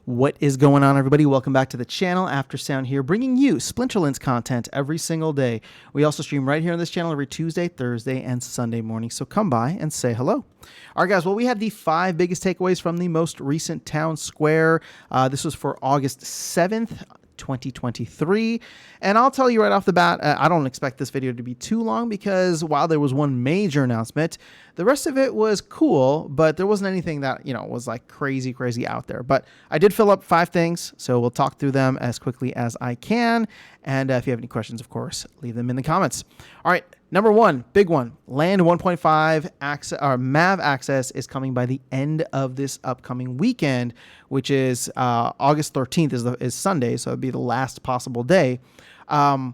What is going on, everybody? Welcome back to the channel. Aftersound here, bringing you Splinterlands content every single day. We also stream right here on this channel every Tuesday, Thursday, and Sunday morning, so come by and say hello. All right, guys, well, we had the 5 biggest takeaways from the most recent town square. This was for August 7th. 2023, and I'll tell you right off the bat, I don't expect this video to be too long because while there was one major announcement, the rest of it was cool, but there wasn't anything that, was like crazy out there. But I did fill up 5 things, so we'll talk through them as quickly as I can. And if you have any questions, of course, leave them in the comments. All right, number 1, big one, Land 1.5 access, or MAV access is coming by the end of this upcoming weekend, which is August 13th is Sunday, so it'd be the last possible day. To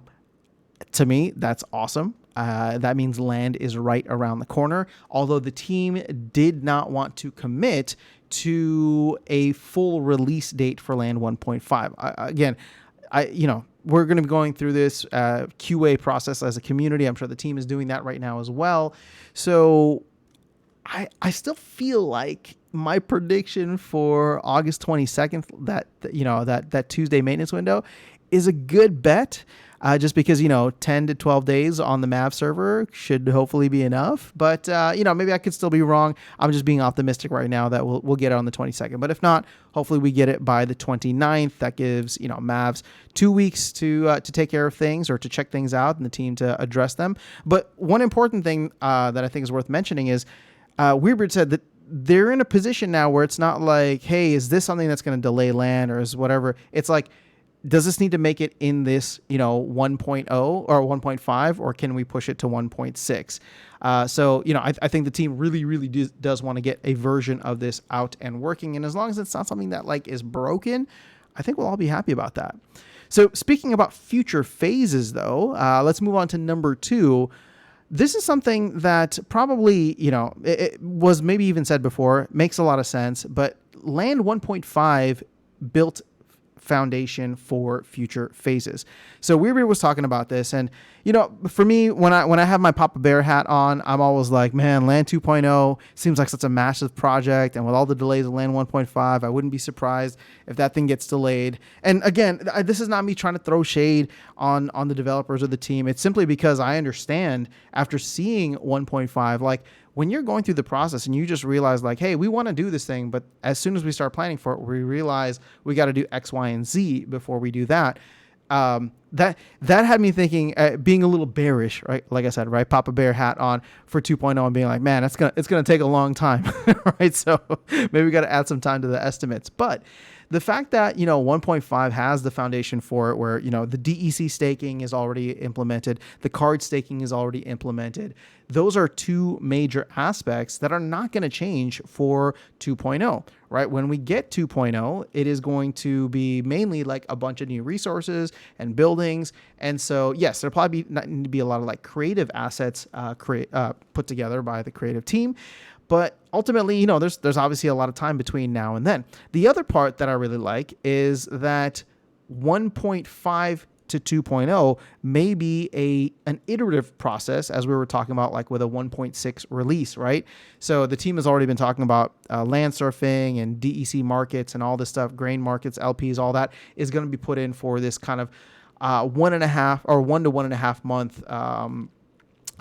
me, that's awesome. That means Land is right around the corner, although the team did not want to commit to a full release date for Land 1.5. We're going to be going through this QA process as a community. I'm sure the team is doing that right now as well. So I still feel like my prediction for August 22nd, that Tuesday maintenance window, is a good bet. Just because, 10 to 12 days on the MAV server should hopefully be enough. But, maybe I could still be wrong. I'm just being optimistic right now that we'll get it on the 22nd. But if not, hopefully we get it by the 29th. That gives, MAVs 2 weeks to take care of things or to check things out and the team to address them. But one important thing that I think is worth mentioning is Weirbeard said that they're in a position now where it's not like, hey, is this something that's going to delay Land or is whatever? It's like, does this need to make it in this, 1.0 or 1.5, or can we push it to 1.6? I think the team really does want to get a version of this out and working. And as long as it's not something that is broken, I think we'll all be happy about that. So speaking about future phases, though, let's move on to number 2. This is something that probably, it was maybe even said before, makes a lot of sense, but Land 1.5 built foundation for future phases. So Weirbeard was talking about this, and for me, when I have my Papa Bear hat on, I'm always like, man, Land 2.0 seems like such a massive project, and with all the delays of Land 1.5, I wouldn't be surprised if that thing gets delayed. And again, this is not me trying to throw shade on the developers or the team. It's simply because I understand after seeing 1.5, when you're going through the process and you just realize hey, we want to do this thing, but as soon as we start planning for it, we realize we got to do X, Y, and Z before we do that. That had me thinking, being a little bearish, right? Like I said, right? Papa Bear hat on for 2.0 and being like, man, it's going to take a long time, right? So maybe we got to add some time to the estimates, but the fact that, 1.5 has the foundation for it where, the DEC staking is already implemented, the card staking is already implemented. Those are 2 major aspects that are not going to change for 2.0, right? When we get 2.0, it is going to be mainly a bunch of new resources and buildings. And so, yes, there'll probably need to be a lot of creative assets put together by the creative team. But ultimately, there's obviously a lot of time between now and then. The other part that I really like is that 1.5 to 2.0 may be an iterative process, as we were talking about with a 1.6 release, right? So the team has already been talking about land surfing and DEC markets and all this stuff, grain markets, LPs, all that is going to be put in for this kind of 1.5 or 1 to 1.5 month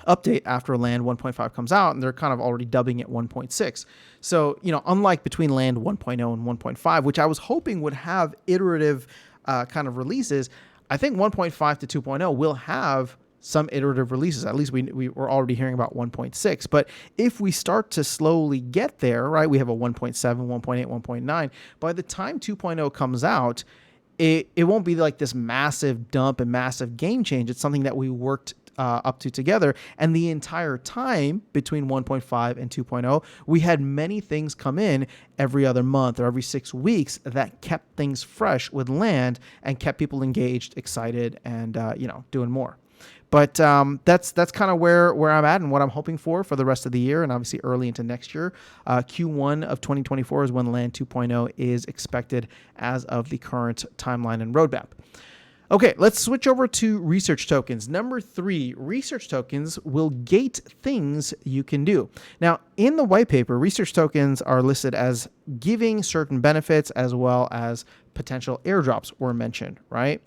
update after Land 1.5 comes out, and they're kind of already dubbing it 1.6. So, unlike between Land 1.0 and 1.5, which I was hoping would have iterative kind of releases, I think 1.5 to 2.0 will have some iterative releases. At least we were already hearing about 1.6. But if we start to slowly get there, right, we have a 1.7, 1.8, 1.9. By the time 2.0 comes out, it won't be this massive dump and massive game change. It's something that we worked up to together. And the entire time between 1.5 and 2.0, we had many things come in every other month or every 6 weeks that kept things fresh with Land and kept people engaged, excited, and, doing more. But that's kind of where I'm at and what I'm hoping for the rest of the year and obviously early into next year. Q1 of 2024 is when Land 2.0 is expected as of the current timeline and roadmap. Okay, let's switch over to research tokens. Number 3, research tokens will gate things you can do. Now, in the white paper, research tokens are listed as giving certain benefits as well as potential airdrops were mentioned, right?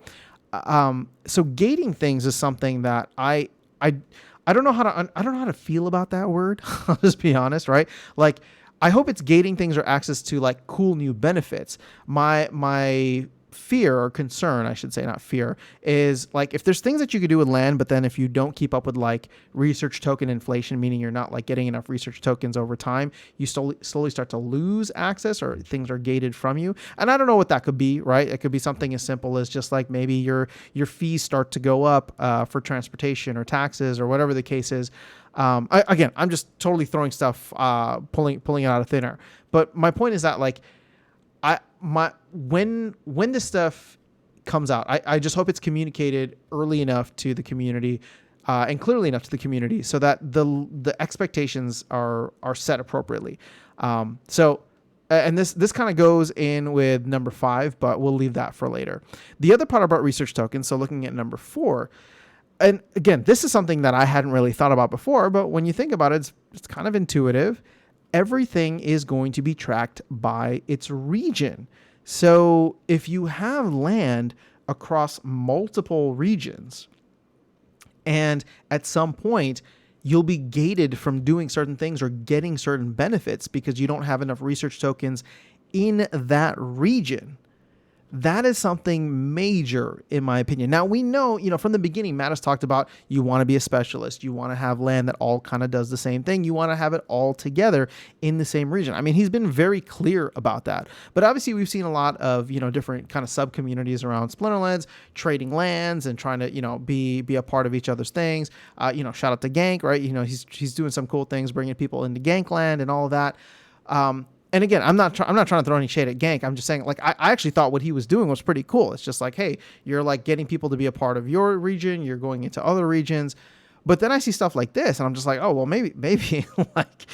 So gating things is something that I don't know how to I don't know how to feel about that word. I'll just be honest, right? Like, I hope it's gating things or access to like cool new benefits. My fear or concern, I should say, not fear, is like if there's things that you could do with land, but then if you don't keep up with like research token inflation, meaning you're not like getting enough research tokens over time, you slowly start to lose access or things are gated from you. And I don't know what that could be, right? It could be something as simple as just like maybe your fees start to go up for transportation or taxes or whatever the case is. I'm just totally throwing stuff, pulling it out of thin air. But my point is that like, when this stuff comes out, I just hope it's communicated early enough to the community, and clearly enough to the community so that the expectations are set appropriately. And this kind of goes in with number 5, but we'll leave that for later. The other part about research tokens, so looking at number 4, and again, this is something that I hadn't really thought about before, but when you think about it, it's kind of intuitive. Everything is going to be tracked by its region. So if you have land across multiple regions and at some point you'll be gated from doing certain things or getting certain benefits because you don't have enough research tokens in that region, that is something major, in my opinion. Now, we know, from the beginning, Matt has talked about you want to be a specialist. You want to have land that all kind of does the same thing. You want to have it all together in the same region. I mean, he's been very clear about that. But obviously, we've seen a lot of, different kind of sub-communities around Splinterlands, trading lands and trying to, be a part of each other's things. Shout out to Gank, right? He's doing some cool things, bringing people into Gankland and all of that. And again, I'm not trying to throw any shade at Gank. I'm just saying, like, I actually thought what he was doing was pretty cool. It's just like, hey, you're like getting people to be a part of your region. You're going into other regions. But then I see stuff like this and I'm just like, oh, well, maybe like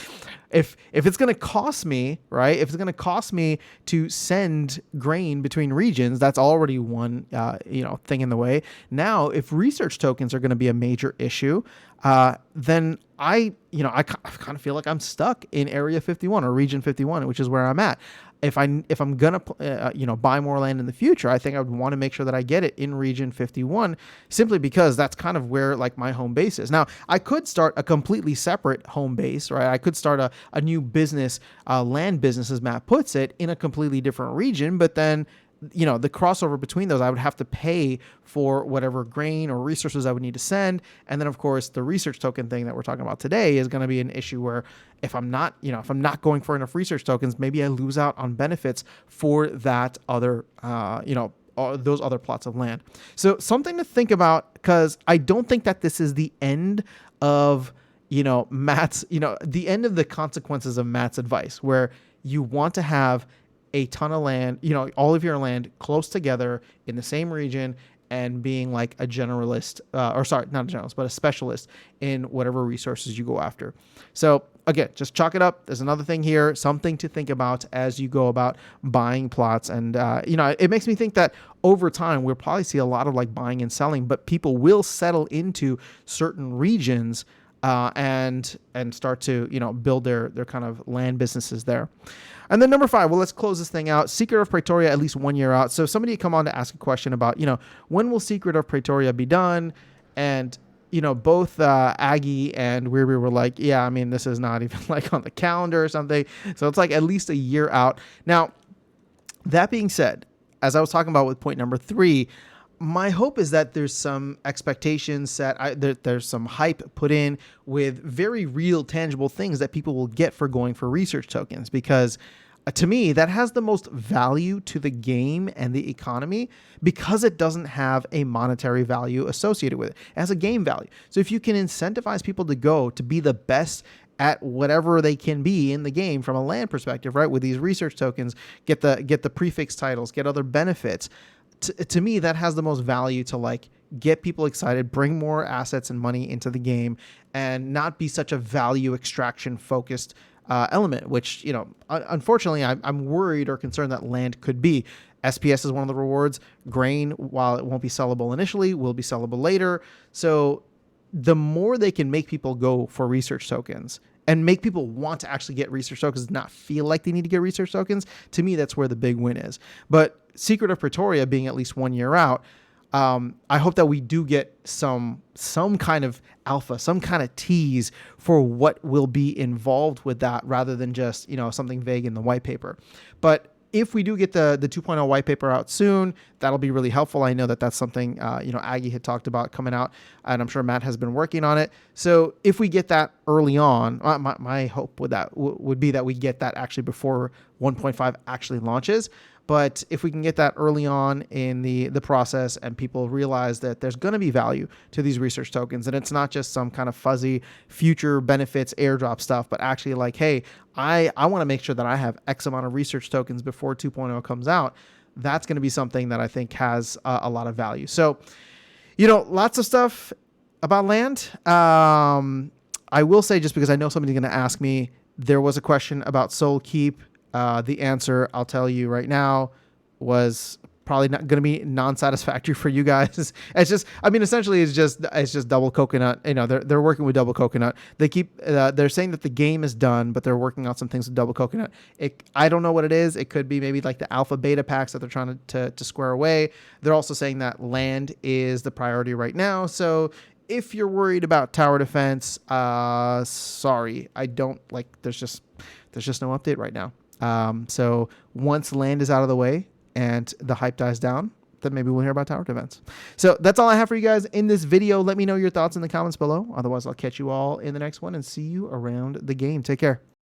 if it's going to cost me, right? If it's going to cost me to send grain between regions, that's already one, thing in the way. Now, if research tokens are going to be a major issue, then I kind of feel like I'm stuck in Area 51 or Region 51, which is where I'm at. If I'm gonna buy more land in the future, I think I would want to make sure that I get it in Region 51, simply because that's kind of where like my home base is. Now, I could start a completely separate home base, right? I could start a new business, land business, as Matt puts it, in a completely different region, but then the crossover between those, I would have to pay for whatever grain or resources I would need to send. And then of course the research token thing that we're talking about today is going to be an issue where if I'm not going for enough research tokens, maybe I lose out on benefits for that other, those other plots of land. So something to think about, because I don't think that this is the end of, Matt's, the end of the consequences of Matt's advice, where you want to have a ton of land, all of your land close together in the same region and being like a generalist, not a generalist, but a specialist in whatever resources you go after. So again, just chalk it up. There's another thing here, something to think about as you go about buying plots. And, it makes me think that over time, we'll probably see a lot of like buying and selling, but people will settle into certain regions and start to, build their kind of land businesses there. And then number 5, well, let's close this thing out. Secret of Praetoria, at least 1 year out. So somebody come on to ask a question about, when will Secret of Praetoria be done? And, both Aggie and Weirby were like, yeah, I mean, this is not even like on the calendar or something. So it's like at least a year out. Now, that being said, as I was talking about with point number 3, my hope is that there's some expectations set, there's some hype put in with very real, tangible things that people will get for going for research tokens, because to me, that has the most value to the game and the economy, because it doesn't have a monetary value associated with it. It has a game value. So if you can incentivize people to go to be the best at whatever they can be in the game from a land perspective, right, with these research tokens, get the prefix titles, get other benefits, to me, that has the most value to like get people excited, bring more assets and money into the game, and not be such a value extraction focused element, which, unfortunately, I'm worried or concerned that land could be. SPS is one of the rewards. Grain, while it won't be sellable initially, will be sellable later. So the more they can make people go for research tokens and make people want to actually get research tokens, not feel like they need to get research tokens, to me, that's where the big win is. But Secret of Pretoria being at least 1 year out, I hope that we do get some kind of alpha, some kind of tease for what will be involved with that, rather than just, something vague in the white paper. But if we do get the 2.0 white paper out soon, that'll be really helpful. I know that that's something, Aggie had talked about coming out, and I'm sure Matt has been working on it. So if we get that early on, my hope with that would be that we get that actually before 1.5 actually launches. But if we can get that early on in the process and people realize that there's going to be value to these research tokens, and it's not just some kind of fuzzy future benefits airdrop stuff, but actually like, hey, I want to make sure that I have X amount of research tokens before 2.0 comes out, that's going to be something that I think has a lot of value. So, lots of stuff about land. I will say, just because I know somebody's going to ask me, there was a question about Soul Keep. The answer, I'll tell you right now, was probably not going to be non-satisfactory for you guys. It's just, essentially it's just Double Coconut. They're working with Double Coconut. They keep, they're saying that the game is done, but they're working on some things with Double Coconut. I don't know what it is. It could be maybe like the alpha beta packs that they're trying to square away. They're also saying that land is the priority right now. So if you're worried about tower defense, sorry, there's just no update right now. So once land is out of the way and the hype dies down, then maybe we'll hear about tower defense. So that's all I have for you guys in this video. Let me know your thoughts in the comments below. Otherwise, I'll catch you all in the next one and see you around the game. Take care.